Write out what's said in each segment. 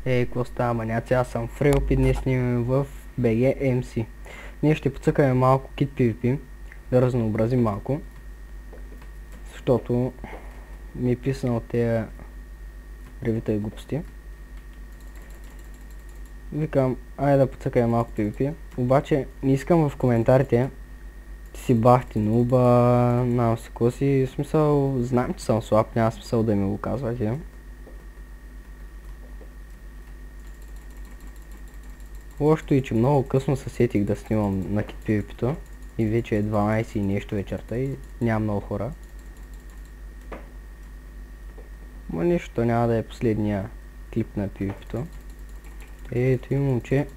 Какво става, маняци? Аз съм Фрилп и днес снимаме в BGMC. Ние ще поцъкаме малко Kit PvP, да разнообразим малко, защото ми е писано от тези ревита и глупости. Викам, айде да поцъкаме малко PvP, обаче не искам в коментарите ти си бахти нуба, знам си какво си, в смисъл, знам, че съм слаб, няма смисъл да ми го казвате. Лошото е, че много късно се сетих да снимам на Kit PvP-то и вече е 12 и нещо вечерта и няма много хора. Но нищо, няма да е последния клип на PvP-то. Ето и момче.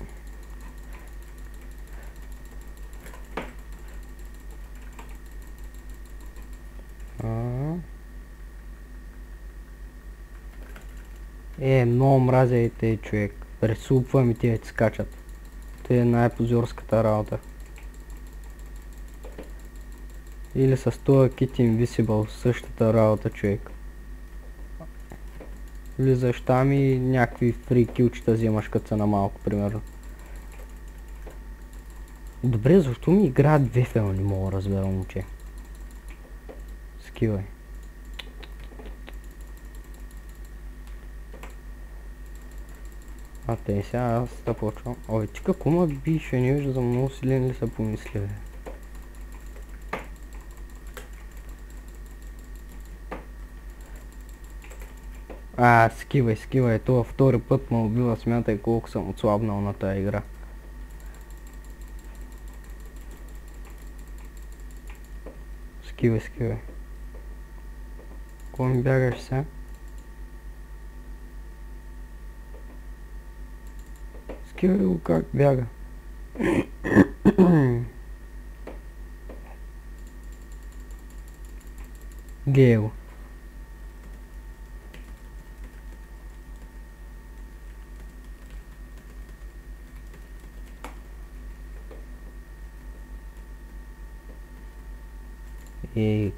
Много мразя и тъй човек. Пресупвам и тия ти скачат. Това е най-позорската работа. Или с този Kit Invisible същата работа, човек. Влизаш там и някакви фри килчета вземаш като са на малко, примерно. Добре, защо ми играят две фела, не мога да разбера, момче. Скивай. Тъй сега аз да почвам. Ой, ти какво ма бише, не вижда за много силен ли са помисли, бе. Скивай, това втори път ме убива, смятай колко съм отслабнал на тая игра. Скивай. Кой ми бягаш сега? Скивай го как бяга. Гей го.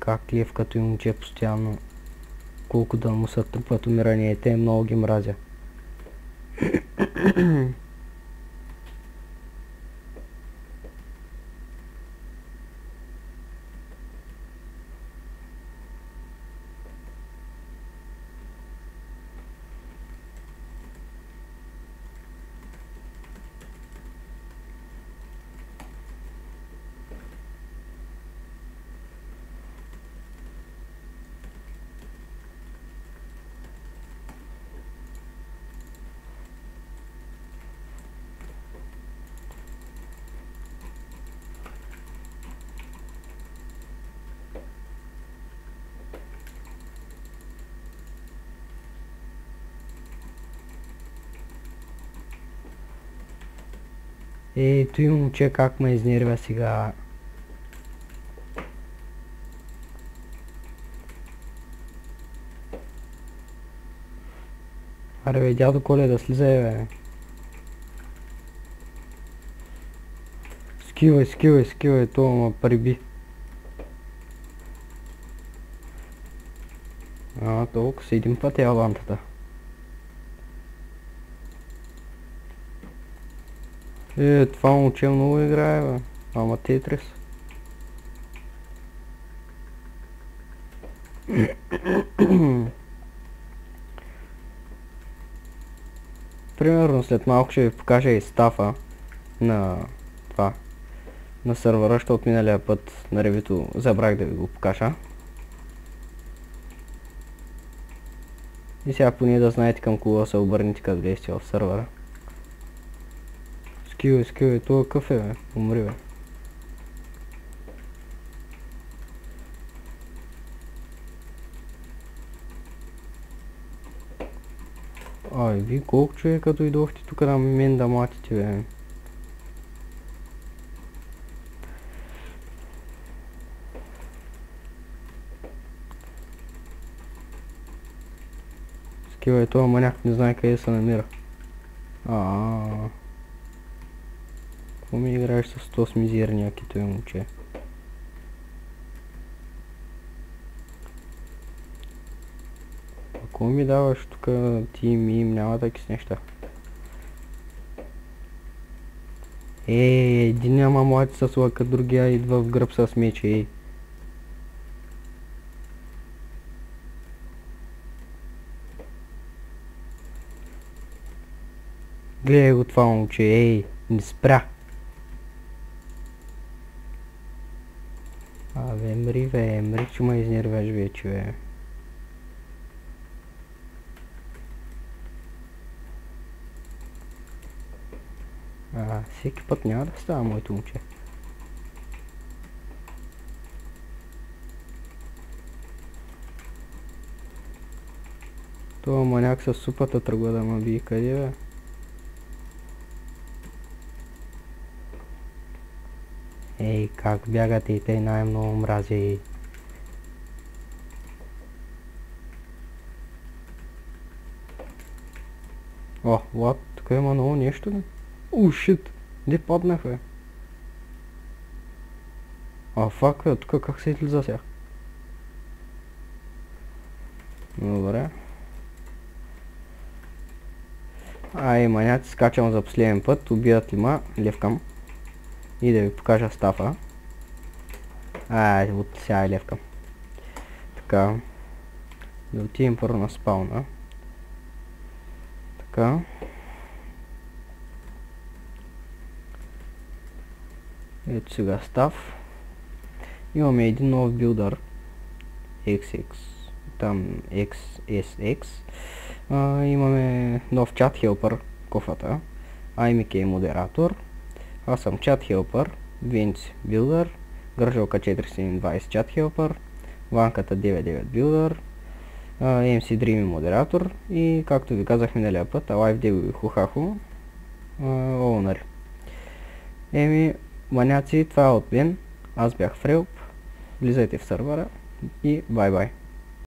Как Лев като и момче постоянно колко да му са трупат умирания, те много ги мразя. Ето и момче как ме изнервя сега. Аре бе, дядо Коледа, слизай бе. Скивай, това ма приби. Толкова си един път е авантата. Това момче много играе, бе. Ама Тетрис. Примерно след малко ще ви покажа и стафа на това. На сървъра, защото от миналия път на ревито забрах да ви го покажа. И сега поне да знаете към кого се обърнете като влезете в сървъра. Скивай, това къв е, бе? Умри, бе. Вие колко човека дойдохте тук на мен да матите, бе? Скивай, това маняк не знае къде се намира. Какво ми играеш с този мизерния китове, момче? Какво ми даваш тук? Тим, им, няма такива неща. Един няма моите с лъка, другия идва в гръб с мече. Гледай го това момче, не спря. Мри, че ме изнервяш вече, бе. Всеки път няма да става моето момче. Това маняк с супата тръгва да ме бие, къде, бе? Как бягате и те най-много мрази. What? Тук има много нещо, бе? Шит! Де паднах, бе? Фак, бе, тук как се излиза сега? Добре. Маняци, скачам за последен път, убият ли ма, левкам. И да ви покажа стафа. От сега левкам. Така. Да отидем първо на спауна. Така. Ето сега став. Имаме един нов билдър. XX. Там XSX. Имаме нов чат хелпър. Кофата. IMK модератор. Аз съм чат хелпър. Винци билдър. Гържалка 420 чат хелпър. Ванката 99 билдър. MC Dreamy модератор. И както ви казах миналия път, Alive Devil и Хухахо. Оунър. Маняци, това е от мен. Аз бях Фрелп. Влизайте в сървъра и бай-бай.